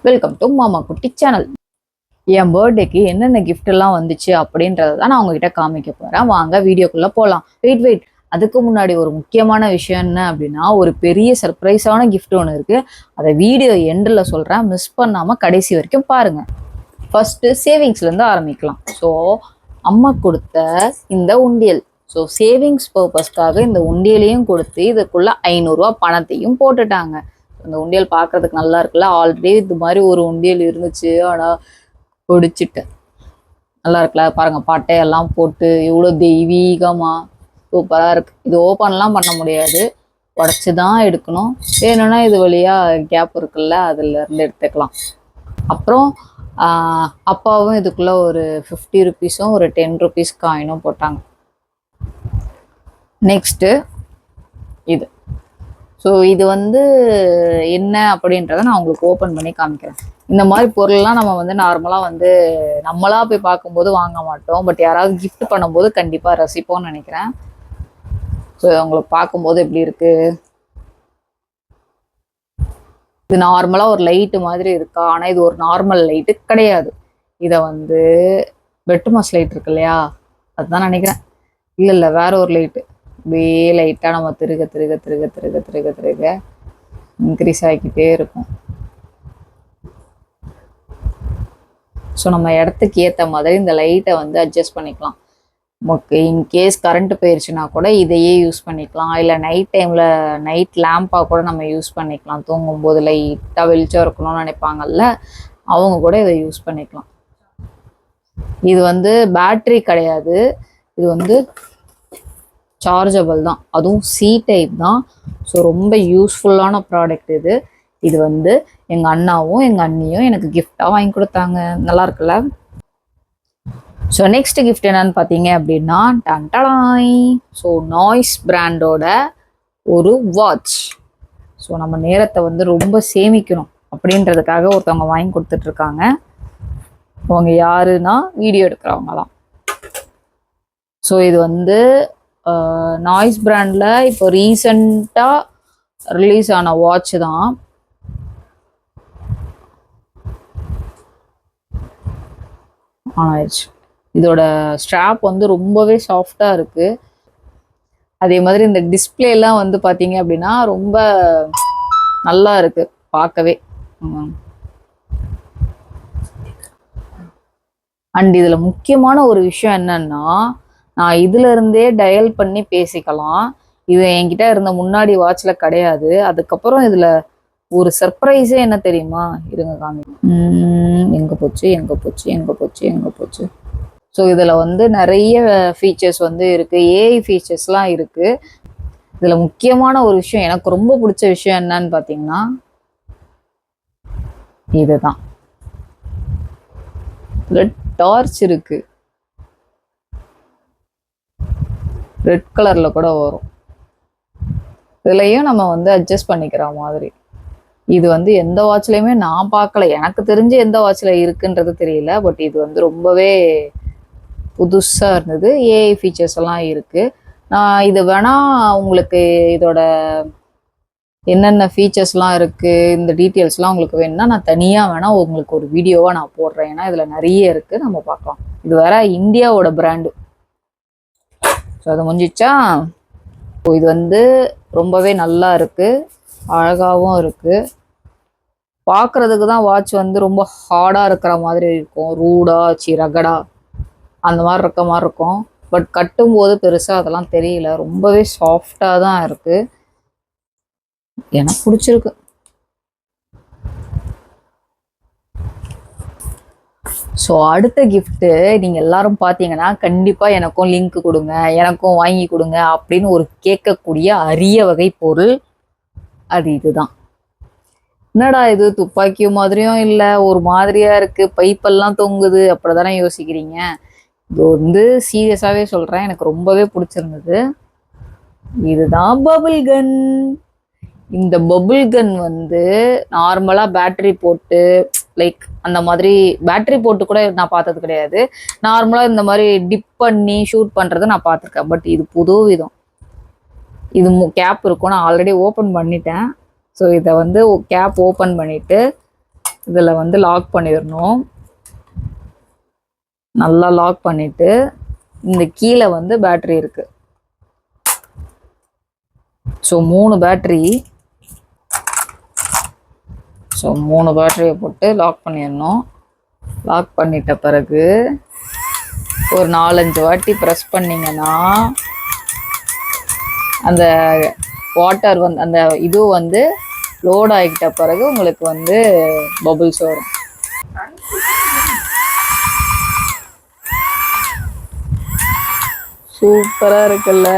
Welcome to மாமா குட்டி channel. என் பர்த்டேக்கு என்னென்ன கிஃப்ட் எல்லாம் வந்துச்சு அப்படின்றத தான் நான் உங்ககிட்ட காமிக்க போறேன். வாங்க வீடியோக்குள்ள போகலாம். வெயிட் அதுக்கு முன்னாடி ஒரு முக்கியமான விஷயம் என்ன அப்படின்னா, ஒரு பெரிய சர்ப்ரைஸான கிஃப்ட் ஒன்று இருக்கு. அதை வீடியோ எண்டில் சொல்றேன், மிஸ் பண்ணாம கடைசி வரைக்கும் பாருங்க. ஃபர்ஸ்ட் சேவிங்ஸ்ல இருந்து ஆரம்பிக்கலாம். ஸோ அம்மா கொடுத்த இந்த உண்டியல், ஸோ சேவிங்ஸ் பர்பஸ்க்காக இந்த உண்டியலையும் கொடுத்து இதுக்குள்ள 500 ரூபா பணத்தையும் போட்டுட்டாங்க. அந்த உண்டியல் பார்க்கறதுக்கு நல்லா இருக்குல்ல. ஆல்ரெடி இது மாதிரி ஒரு உண்டியல் இருந்துச்சு, ஆனால் ஒடிச்சிட்டு நல்லா இருக்குல்ல. பாருங்க, பட்டையெல்லாம் போட்டு எவ்வளோ தெய்வீகமா சூப்பராக இருக்கு. இது ஓப்பன்லாம் பண்ண முடியாது, உடச்சி தான் எடுக்கணும். வேணும்னா இது வழியா கேப் இருக்குல்ல, அதுல இருந்து எடுத்துக்கலாம். அப்புறம் அப்பாவும் இதுக்குள்ள ஒரு 50 ருபீஸும் ஒரு 10 ருபீஸ் காயினும் போட்டாங்க. நெக்ஸ்ட்டு இது. ஸோ இது வந்து என்ன அப்படின்றத நான் உங்களுக்கு ஓப்பன் பண்ணி காமிக்கிறேன். இந்த மாதிரி பொருள்லாம் நம்ம வந்து நார்மலாக வந்து நம்மளா போய் பார்க்கும்போது வாங்க மாட்டோம், பட் யாராவது கிஃப்ட் பண்ணும்போது கண்டிப்பாக ரசிப்போம்னு நினைக்கிறேன். ஸோ உங்களுக்கு பார்க்கும்போது எப்படி இருக்கு? இது நார்மலாக ஒரு லைட்டு மாதிரி இருக்கா, ஆனால் இது ஒரு நார்மல் லைட்டு கிடையாது. இதை வந்து பெட்மாஸ் லைட் இருக்கு இல்லையா, அதுதான் நினைக்கிறேன். இல்லை வேற ஒரு லைட்டு. அப்படியே லைட்டாக நம்ம திருக திருக திருக திருக திருக திருக இன்க்ரீஸ் ஆகிக்கிட்டே இருக்கும். ஸோ நம்ம இடத்துக்கு ஏற்ற மாதிரி இந்த லைட்டை வந்து அட்ஜஸ்ட் பண்ணிக்கலாம். நமக்கு இன்கேஸ் கரண்ட் போயிடுச்சுன்னா கூட இதையே யூஸ் பண்ணிக்கலாம். இல்லை நைட் டைமில் நைட் லேம்பாக கூட நம்ம யூஸ் பண்ணிக்கலாம். தூங்கும்போது லைட்டாக வெளிச்சம் இருக்கணும்னு நினைப்பாங்கல்ல, அவங்க கூட இதை யூஸ் பண்ணிக்கலாம். இது வந்து பேட்ரி கிடையாது, இது வந்து சார்ஜபிள் தான், அதுவும் சி டைப் தான். ஸோ ரொம்ப யூஸ்ஃபுல்லான ப்ராடக்ட் இது. இது வந்து எங்கள் அண்ணாவும் எங்கள் அண்ணியும் எனக்கு கிஃப்டாக வாங்கி கொடுத்தாங்க. நல்லா இருக்குல்ல? ஸோ நெக்ஸ்ட் கிஃப்ட் என்னன்னு பார்த்தீங்க அப்படின்னா, டன்டடாய், ஸோ நாய்ஸ் பிராண்டோட ஒரு வாட்ச். ஸோ நம்ம நேரத்தை வந்து ரொம்ப சேமிக்கணும் அப்படின்றதுக்காக ஒருத்தவங்க வாங்கி கொடுத்துட்ருக்காங்க. அவங்க யாருன்னா வீடியோ எடுக்கிறவங்க தான். ஸோ இது வந்து நாய்ஸ் பிராண்டில் இப்போ ரீசண்டாக ரிலீஸ் ஆன வாட்ச் தான். ஆயிடுச்சு. இதோட ஸ்ட்ராப் வந்து ரொம்பவே சாஃப்டாக இருக்குது. அதே மாதிரி இந்த டிஸ்பிளேலாம் வந்து பார்த்தீங்க அப்படின்னா ரொம்ப நல்லா இருக்குது பார்க்கவே. அண்ட் இதில் முக்கியமான ஒரு விஷயம் என்னன்னா, நான் இதுல இருந்தே டயல் பண்ணி பேசிக்கலாம். இது என்கிட்ட இருந்த முன்னாடி வாட்ச்ல கிடையாது. அதுக்கப்புறம் இதுல ஒரு சர்ப்ரைஸே என்ன தெரியுமா? இருங்க காமி. எங்க போச்சு எங்க போச்சு எங்க போச்சு எங்க போச்சு. ஸோ இதுல வந்து நிறைய ஃபீச்சர்ஸ் வந்து இருக்கு, ஏஐ ஃபீச்சர்ஸ்லாம் இருக்கு. இதுல முக்கியமான ஒரு விஷயம், எனக்கு ரொம்ப பிடிச்ச விஷயம் என்னன்னு பாத்தீங்கன்னா இதுதான். டார்ச் இருக்கு, ரெட் கலர்ல கூட வரும். இதுலயும் நம்ம வந்து அட்ஜஸ்ட் பண்ணிக்கிற மாதிரி. இது வந்து எந்த வாட்ச்லயுமே நான் பார்க்கல, எனக்கு தெரிஞ்சு எந்த வாட்ச்ல இருக்குன்றது தெரியல. பட் இது வந்து ரொம்பவே புதுசா இருந்தது. ஏஐ ஃபீச்சர்ஸ் எல்லாம் இருக்கு. நான் இது வேணா உங்களுக்கு இதோட என்னென்ன ஃபீச்சர்ஸ்லாம் இருக்கு, இந்த டீட்டெயில்ஸ்லாம் உங்களுக்கு வேணும்னா நான் தனியா வேணா உங்களுக்கு ஒரு வீடியோவா நான் போடுறேன். ஏன்னா இதுல நிறைய இருக்கு, நம்ம பார்க்கலாம். இது வேற இந்தியாவோட பிராண்டு. ஸோ அது முடிஞ்சிச்சா? இது வந்து ரொம்பவே நல்லா இருக்கு, அழகாகவும் இருக்கு. பார்க்கறதுக்கு தான் வாட்ச் வந்து ரொம்ப ஹார்டாக இருக்கிற மாதிரி இருக்கும், ரூடா ரகடா அந்த மாதிரி இருக்க மாதிரி இருக்கும். பட் கட்டும்போது பெருசாக அதெல்லாம் தெரியல, ரொம்பவே சாஃப்டாக தான் இருக்கு. எனக்கு பிடிச்சிருக்கு. ஸோ அடுத்த கிஃப்ட்டு நீங்கள் எல்லாரும் பார்த்தீங்கன்னா கண்டிப்பாக எனக்கும் லிங்க் கொடுங்க, எனக்கும் வாங்கி கொடுங்க அப்படின்னு ஒரு கேட்கக்கூடிய அரிய வகை பொருள் அது. இதுதான். என்னடா இது துப்பாக்கி மாதிரியும் இல்லை, ஒரு மாதிரியா இருக்கு, பைப்பெல்லாம் தொங்குது அப்படிதானே யோசிக்கிறீங்க. இது வந்து சீரியஸாகவே சொல்கிறேன், எனக்கு ரொம்பவே பிடிச்சிருந்தது. இதுதான் பபிள் கன். இந்த பபிள் கன் வந்து நார்மலாக பேட்டரி போட்டு, லைக் அந்த மாதிரி பேட்டரி போட்டு கூட நான் பார்த்தது கிடையாது. நார்மலாக இந்த மாதிரி டிப் பண்ணி ஷூட் பண்ணுறதை நான் பார்த்துருக்கேன். பட் இது புது விதம். இது கேப் இருக்கும், நான் ஆல்ரெடி ஓப்பன் பண்ணிட்டேன். ஸோ இதை வந்து கேப் ஓப்பன் பண்ணிவிட்டு இதில் வந்து லாக் பண்ணிடணும். நல்லா லாக் பண்ணிட்டு இந்த கீழே வந்து பேட்டரி இருக்கு. So 3 battery. ஸோ 3 பேட்டரியை போட்டு லாக் பண்ணிடணும். லாக் பண்ணிட்ட பிறகு ஒரு 4-5 வாட்டி ப்ரெஸ் பண்ணிங்கன்னா அந்த வாட்டர் வந்து அந்த இது வந்து லோட் ஆகிட்ட பிறகு உங்களுக்கு வந்து பபுள்ஸ் வரும். சூப்பராக இருக்குல்ல?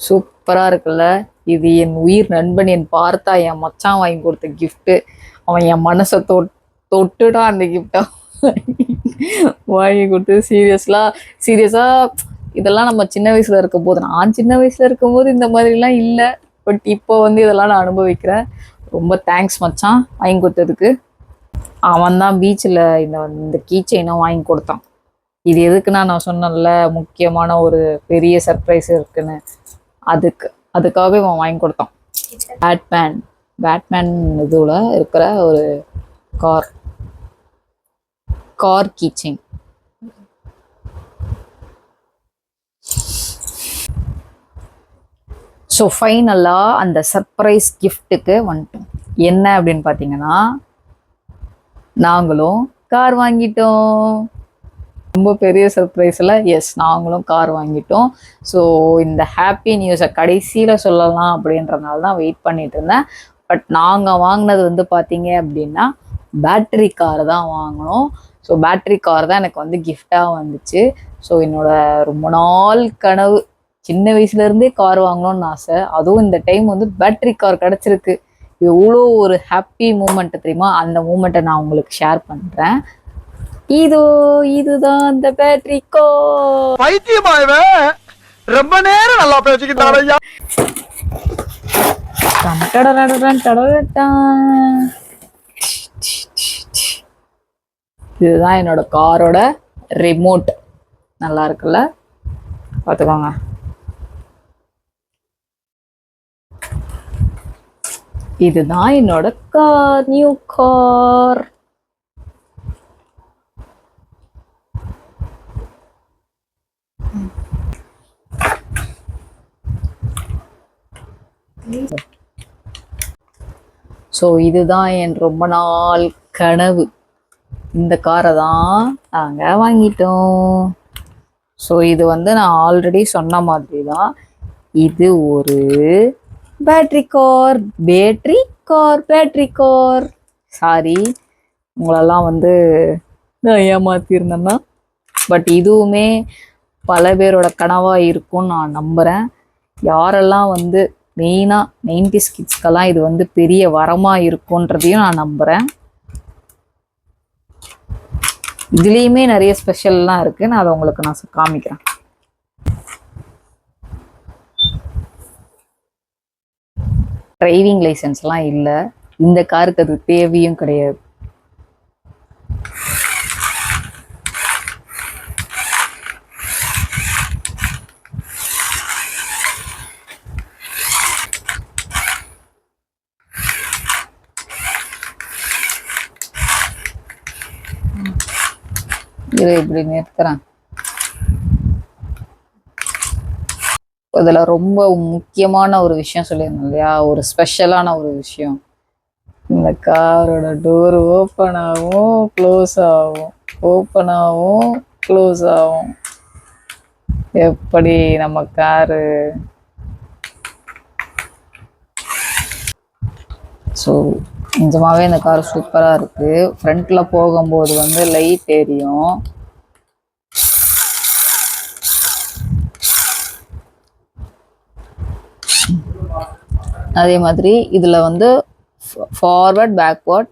சூப்பராக இருக்குல்ல? இது என் உயிர் நண்பன், என் பார்த்தா என் மச்சான் வாங்கி கொடுத்த கிஃப்ட்டு. அவன் என் மனசை தொட்டுட்டான் அந்த கிஃப்டை வாங்கி கொடுத்து. சீரியஸாக இதெல்லாம் நம்ம சின்ன வயசில் இருக்கும் போது, நான் சின்ன வயசில் இருக்கும் போது இந்த மாதிரிலாம் இல்லை. பட் இப்போ வந்து இதெல்லாம் நான் அனுபவிக்கிறேன். ரொம்ப தேங்க்ஸ் மச்சான் வாங்கி கொடுத்ததுக்கு. அவன் தான் பீச்சில் இந்த கீ செயினும் வாங்கி கொடுத்தான். இது எதுக்குன்னா, நான் சொன்னேன்ல முக்கியமான ஒரு பெரிய சர்ப்ரைஸ் இருக்குன்னு, அதுக்காக இவன் வாங்கி கொடுத்தான். பேட்மேன் இதுல இருக்கிற ஒரு கார் கீ செயின். ஸோ ஃபைனலாக அந்த சர்ப்ரைஸ் கிஃப்ட்டுக்கு வந்துட்டோம். என்ன அப்படின்னு பார்த்தீங்கன்னா, நாங்களும் கார் வாங்கிட்டோம். ரொம்ப பெரிய சர்ப்ரைஸில் எஸ், நாங்களும் கார் வாங்கிட்டோம். ஸோ இந்த ஹாப்பி நியூஸை கடைசியில் சொல்லலாம் அப்படின்றதுனால தான் வெயிட் பண்ணிட்டு இருந்தேன். பட் நாங்கள் வாங்கினது வந்து பார்த்தீங்க அப்படின்னா பேட்டரி கார் தான் வாங்கினோம். ஸோ பேட்டரி கார் தான் எனக்கு வந்து கிஃப்டாக வந்துச்சு. ஸோ என்னோட ரொம்ப நாள் கனவு, சின்ன வயசுலேருந்தே கார் வாங்கணும்னு ஆசை. அதுவும் இந்த டைம் வந்து பேட்டரி கார் கிடச்சிருக்கு. எவ்வளோ ஒரு ஹாப்பி மூமெண்ட் தெரியுமா? அந்த மூமெண்ட்டை நான் உங்களுக்கு ஷேர் பண்ணுறேன். இதுதான் அந்த பேட்டரி கார். பைத்தியமாயவே ரொம்ப நேரம் நல்லா பேசிக்கிட்டாரையா. இதுதான் என்னோட காரோட ரிமோட். நல்லா இருக்குல்ல? பார்த்துக்கோங்க. இதுதான் என்னோட கார், நியூ கார். ஸோ இதுதான் என் ரொம்ப நாள் கனவு. இந்த காரை தான் நாங்கள் வாங்கிட்டோம். ஸோ இது வந்து நான் ஆல்ரெடி சொன்ன மாதிரி தான், இது ஒரு பேட்டரி கார். சாரி, உங்களெல்லாம் வந்து நான் ஏமாத்திருந்தேன்னா. பட் இதுவுமே பல பேரோட கனவாக இருக்கும்னு நான் நம்புகிறேன். யாரெல்லாம் வந்து மெயினாக 90s கிட்ஸ்க்கெல்லாம் இது வந்து பெரிய வரமாக இருக்குன்றதையும் நான் நம்புகிறேன். இதுலேயுமே நிறைய ஸ்பெஷல்லாம் இருக்குது. நான் அதை உங்களுக்கு நான் காமிக்கிறேன். டிரைவிங் லைசன்ஸ்லாம் இல்லை. இந்த காருக்கு அது தேவையும் கிடையாது. இது இப்படி நிறுத்துறேன். இதில் ரொம்ப முக்கியமான ஒரு விஷயம் சொல்லியிருந்தேன் இல்லையா, ஒரு ஸ்பெஷலான ஒரு விஷயம். இந்த காரோட டோர் ஓப்பன் ஆகும், க்ளோஸ் ஆகும், ஓப்பன் ஆகும், க்ளோஸ் ஆகும். எப்படி நம்ம காரு. ஸோ நிஜமாவே இந்த கார் சூப்பராக இருக்குது. ஃப்ரண்ட்டில் போகும்போது வந்து லைட் எரியும். அதே மாதிரி இதில் வந்து forward, backward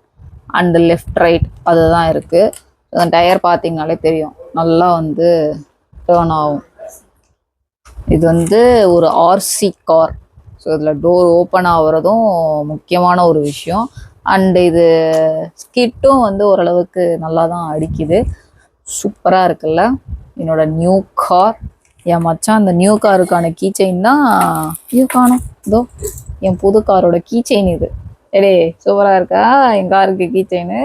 and left, right அதுதான் இருக்குது. அந்த டயர் பார்த்தீங்கனாலே தெரியும், நல்லா வந்து டேர்ன் ஆகும். இது வந்து ஒரு ஆர்சி கார். ஸோ இதில் டோர் ஓப்பன் ஆகுறதும் முக்கியமான ஒரு விஷயம். அண்டு இது ஸ்கிட்டும் வந்து ஓரளவுக்கு நல்லா தான் அடிக்குது. சூப்பராக இருக்குல்ல என்னோட நியூ கார். என் மச்சான் அந்த நியூ காருக்கான கீ செயின் தான் காணும். இதோ என் புது காரோட கீ செயின் இது. எடே சூப்பரா இருக்கா என் காருக்கு கீ செயின்.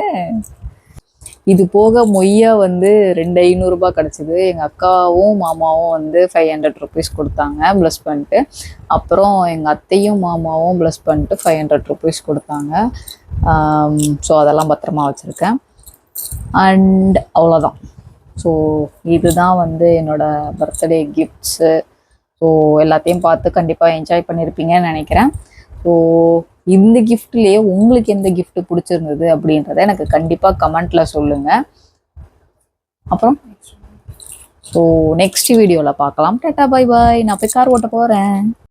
இது போக மொய்யா வந்து 2500 கிடைச்சிது. எங்கள் அக்காவும் மாமாவும் வந்து 500 ருபீஸ் கொடுத்தாங்க ப்ளஸ் பண்ணிட்டு. அப்புறம் எங்கள் அத்தையும் மாமாவும் ப்ளஸ் பண்ணிட்டு 500 ருபீஸ் கொடுத்தாங்க. ஸோ அதெல்லாம் பத்திரமா வச்சுருக்கேன். அண்ட் அவ்வளோதான். ஸோ இதுதான் வந்து என்னோட பர்த்டே கிஃப்ட்ஸு. ஸோ எல்லாத்தையும் பார்த்து கண்டிப்பாக என்ஜாய் பண்ணியிருப்பீங்கன்னு நினைக்கிறேன். ஸோ இந்த கிஃப்ட்லேயே உங்களுக்கு எந்த கிஃப்ட் பிடிச்சிருந்தது அப்படின்றத எனக்கு கண்டிப்பாக கமெண்ட்ல சொல்லுங்க. அப்புறம் ஸோ நெக்ஸ்ட் வீடியோவில் பார்க்கலாம். Tata bye bye. நான் போய் கார் ஓட்ட போகிறேன்.